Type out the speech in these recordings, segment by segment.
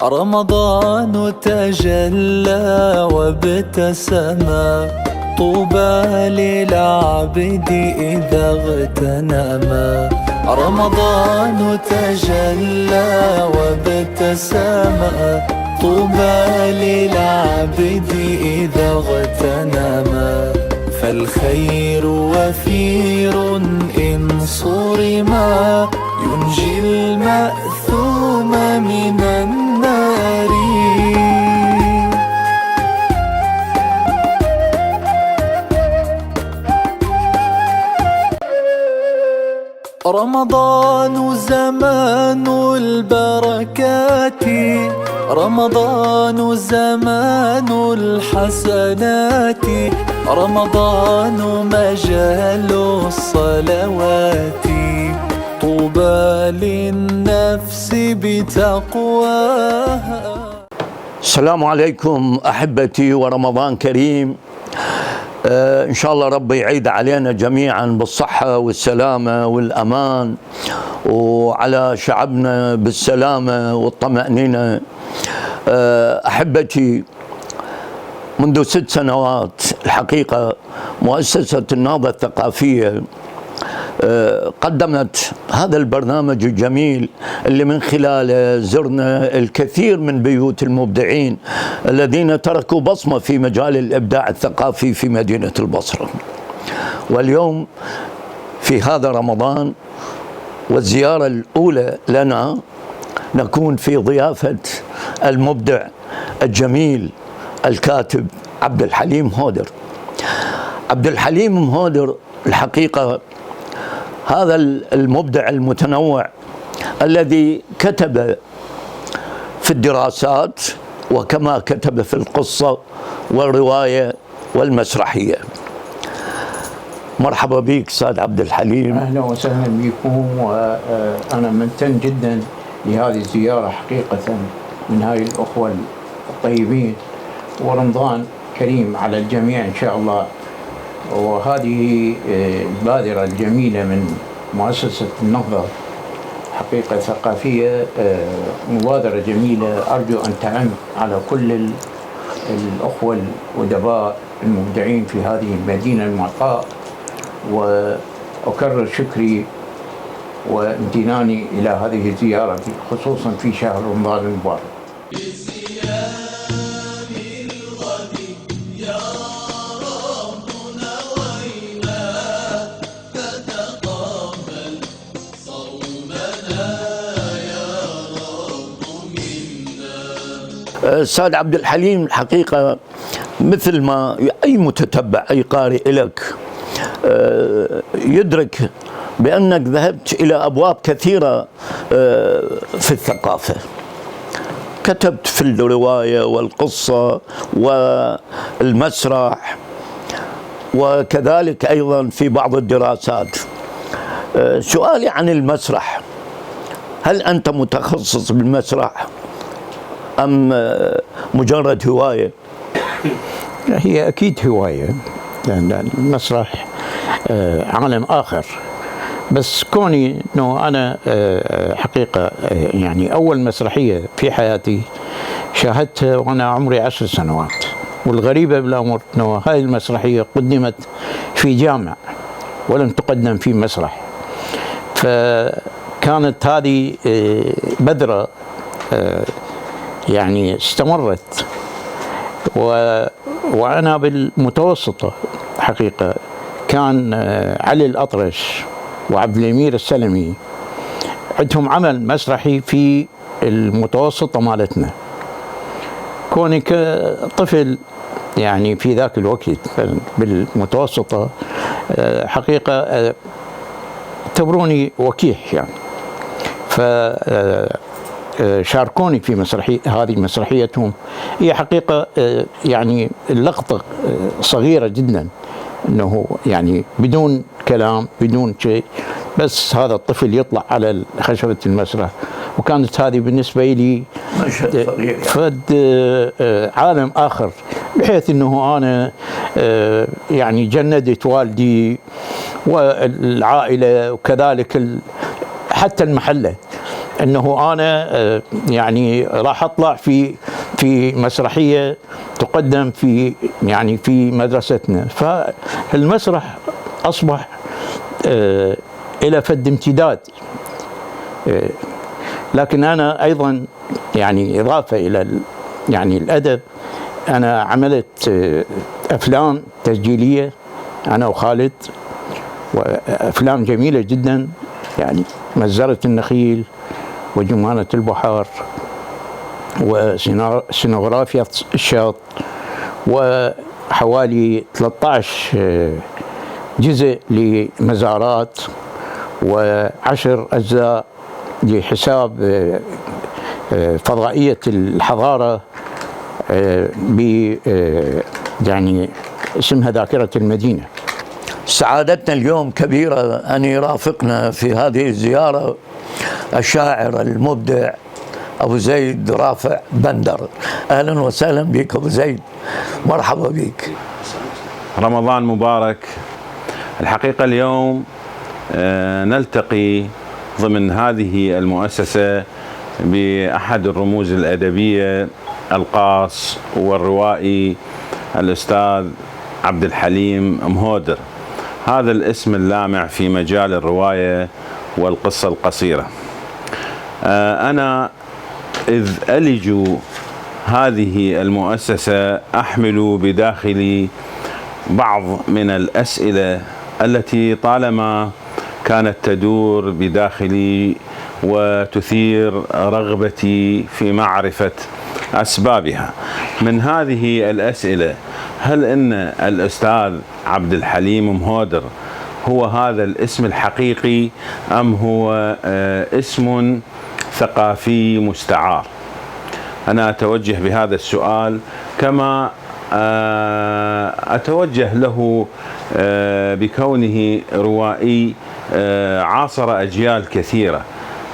رمضان تجلى وابتسما، طوبى للعبد إذا اغتنما. رمضان تجلى وابتسما، طوبى للعبد إذا اغتنما. فالخير وفير إن صرما، ينجي المأثوم من النار. رمضان زمان البركات، رمضان زمان الحسنات، رمضان مجال الصلوات، طوبى للنفس بتقواها. السلام عليكم أحبتي ورمضان كريم. إن شاء الله ربي يعيد علينا جميعا بالصحة والسلامة والأمان، وعلى شعبنا بالسلامة والطمأنينة. أحبتي، منذ 6 سنوات الحقيقة مؤسسة النهضة الثقافية قدمت هذا البرنامج الجميل اللي من خلاله زرنا الكثير من بيوت المبدعين الذين تركوا بصمة في مجال الإبداع الثقافي في مدينة البصرة. واليوم في هذا رمضان والزيارة الأولى لنا نكون في ضيافة المبدع الجميل الكاتب عبد الحليم هودر. عبد الحليم هودر الحقيقة هذا المبدع المتنوع الذي كتب في الدراسات وكما كتب في القصة والرواية والمسرحية. مرحبا بك أستاذ عبد الحليم. أهلا وسهلا بكم، وأنا ممتن جدا لهذه الزيارة حقيقة من هاي الأخوة الطيبين، ورمضان كريم على الجميع إن شاء الله. وهذه البادرة الجميلة من مؤسسة النهضة حقيقة ثقافية، مبادرة جميلة أرجو أن تعم على كل الأخوة الأدباء المبدعين في هذه المدينة المعطاء. وأكرر شكري وامتناني إلى هذه الزيارة خصوصا في شهر رمضان المبارك. أستاذ عبد الحليم، الحقيقة مثل ما أي متتبع أي قارئ لك يدرك بأنك ذهبت إلى أبواب كثيرة في الثقافة. كتبت في الرواية والقصة والمسرح، وكذلك أيضا في بعض الدراسات. سؤالي عن المسرح، هل أنت متخصص بالمسرح أم مجرد هواية؟ هي أكيد هواية، لأن المسرح عالم آخر. بس كوني أنه أنا حقيقة يعني أول مسرحية في حياتي شاهدتها وأنا عمري 10 سنوات. والغريبة بالأمر أنه هذه المسرحية قدمت في جامع ولم تقدم في مسرح، فكانت هذه بذرة يعني استمرت. وأنا بالمتوسطة حقيقة كان علي الأطرش وعبد الأمير السلمي عندهم عمل مسرحي في المتوسطة مالتنا. كوني كطفل يعني في ذاك الوقت بالمتوسطة حقيقة اعتبروني وكيح يعني، شاركوني في مسرحية. هذه مسرحيتهم هي حقيقة يعني اللقطة صغيرة جدا، انه يعني بدون كلام بدون شيء، بس هذا الطفل يطلع على خشبة المسرح. وكانت هذه بالنسبة لي فد عالم آخر، بحيث انه انا يعني جندت والدي والعائلة وكذلك حتى المحلة. انه انا يعني راح اطلع في مسرحيه تقدم في مدرستنا، فالمسرح اصبح الى فد امتداد. لكن انا ايضا يعني اضافه الى الادب، انا عملت افلام تسجيليه انا وخالد، وافلام جميله جدا، يعني مزرعة النخيل وجمانة البحار وسينوغرافيا الشاط، وحوالي 13 جزء لمزارات، و10 أجزاء لحساب فضائية الحضارة يعني اسمها ذاكرة المدينة. سعادتنا اليوم كبيرة أن يرافقنا في هذه الزيارة الشاعر المبدع أبو زيد رافع بندر. أهلا وسهلا بك أبو زيد، مرحبا بك. رمضان مبارك. الحقيقة اليوم نلتقي ضمن هذه المؤسسة بأحد الرموز الأدبية القاص والروائي الأستاذ عبد الحليم مهودر، هذا الاسم اللامع في مجال الرواية والقصة القصيرة. أنا إذ ألج هذه المؤسسة أحمل بداخلي بعض من الأسئلة التي طالما كانت تدور بداخلي وتثير رغبتي في معرفة أسبابها. من هذه الأسئلة: هل إن الأستاذ عبد الحليم مهودر هو هذا الاسم الحقيقي أم هو اسم ثقافي مستعار؟ أنا أتوجه بهذا السؤال كما أتوجه له بكونه روائي عاصر أجيال كثيرة.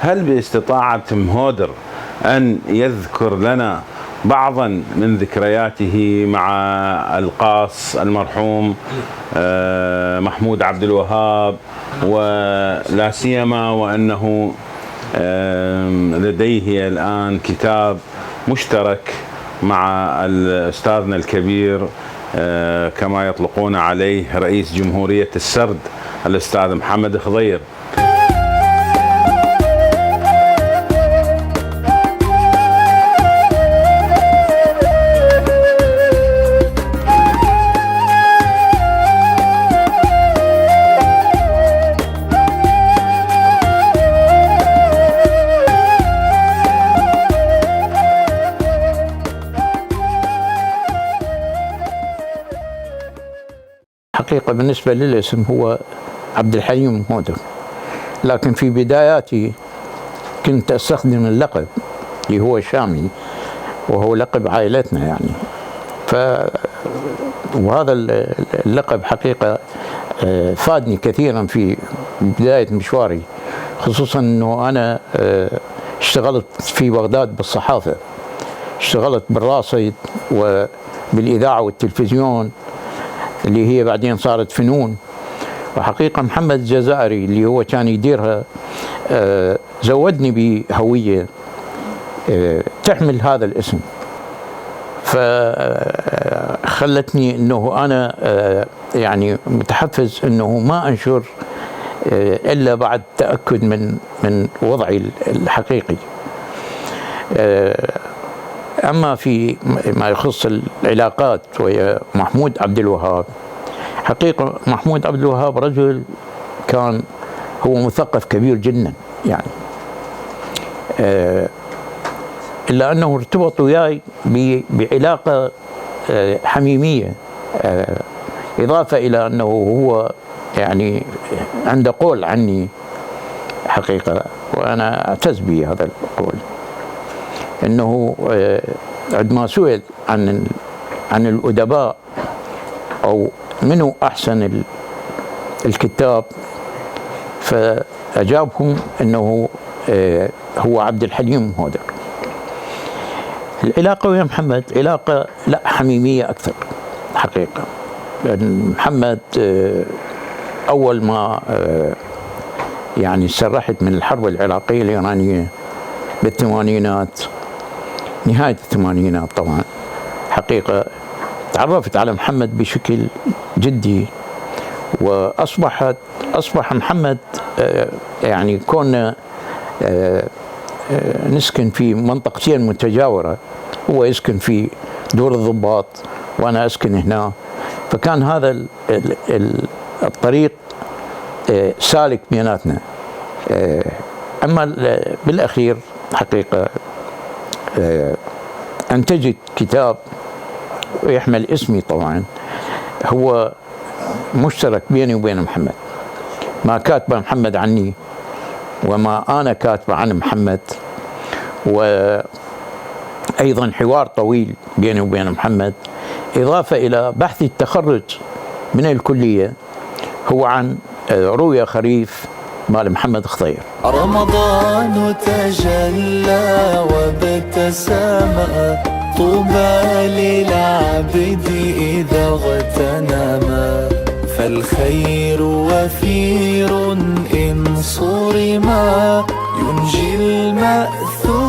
هل باستطاعة مهودر أن يذكر لنا بعضا من ذكرياته مع القاص المرحوم محمود عبد الوهاب، ولا سيما وأنه لديه الآن كتاب مشترك مع أستاذنا الكبير كما يطلقون عليه رئيس جمهورية السرد الأستاذ محمد خضير؟ حقيقة بالنسبة للاسم هو عبد الحليم مهودر، لكن في بداياتي كنت أستخدم اللقب اللي هو شامي، وهو لقب عائلتنا يعني. وهذا اللقب حقيقة فادني كثيرا في بداية مشواري، خصوصا أنه أنا اشتغلت في بغداد بالصحافة، اشتغلت بالراصد وبالإذاعة والتلفزيون اللي هي بعدين صارت فنون. وحقيقة محمد الجزائري اللي هو كان يديرها زودني بهوية تحمل هذا الاسم، فخلتني انه انا يعني متحفز انه ما انشر الا بعد تأكد من وضعي الحقيقي. أما في ما يخص العلاقات ويا محمود عبد الوهاب، حقيقة محمود عبد الوهاب رجل كان هو مثقف كبير جدا يعني، إلا أنه ارتبط وياي بعلاقة حميمية، إضافة إلى أنه هو يعني عنده قول عني حقيقة، وأنا أعتز بهذا القول، انه عندما سئل عن الادباء او منو احسن الكتاب، فاجابهم انه هو عبد الحليم مهودر. العلاقه ويا محمد علاقه لا حميميه اكثر حقيقه، لان محمد اول ما يعني سرحت من الحرب العراقيه الايرانيه بالثمانينات، نهاية الثمانينات طبعا. حقيقة تعرفت على محمد بشكل جدي، أصبح محمد يعني كنا نسكن في منطقتين متجاورة، هو يسكن في دور الضباط وأنا أسكن هنا، فكان هذا الطريق سالك بيناتنا. أما بالأخير حقيقة أنتجت كتاب ويحمل اسمي طبعا، هو مشترك بيني وبين محمد، ما كاتبه محمد عني وما أنا كاتبه عن محمد، وأيضا حوار طويل بيني وبين محمد، إضافة إلى بحث التخرج من الكلية هو عن رؤيا خريف مال محمد خضير. رمضان تجلى وابتسم، طوبى للعبد إذا اغتنما، فالخير وفير إن صرما، ينجي المأثور